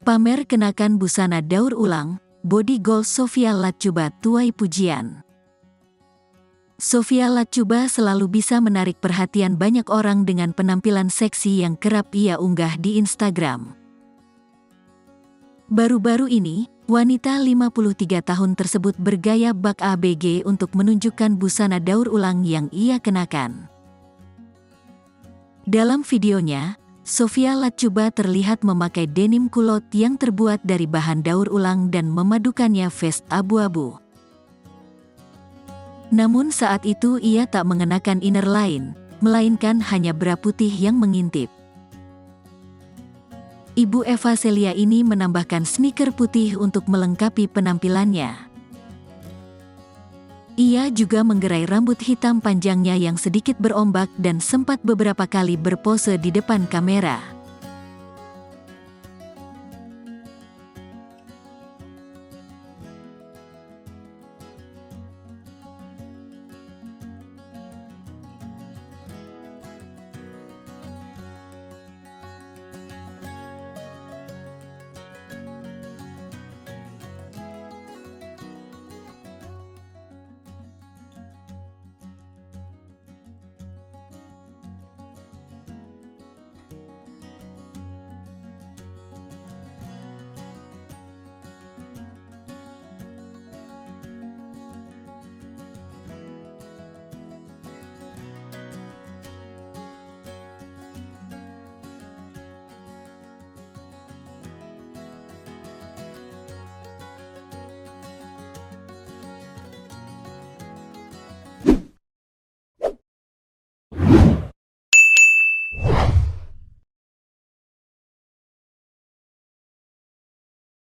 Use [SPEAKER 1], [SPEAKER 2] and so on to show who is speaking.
[SPEAKER 1] Pamer kenakan busana daur ulang, body goals Sophia Latjuba tuai pujian. Sophia Latjuba selalu bisa menarik perhatian banyak orang dengan penampilan seksi yang kerap ia unggah di Instagram. Baru-baru ini, wanita 53 tahun tersebut bergaya bak ABG untuk menunjukkan busana daur ulang yang ia kenakan. Dalam videonya, Sophia Latjuba terlihat memakai denim kulot yang terbuat dari bahan daur ulang dan memadukannya vest abu-abu. Namun saat itu ia tak mengenakan inner lain, melainkan hanya bra putih yang mengintip. Ibu Eva Celia ini menambahkan sneaker putih untuk melengkapi penampilannya. Ia juga menggerai rambut hitam panjangnya yang sedikit berombak dan sempat beberapa kali berpose di depan kamera.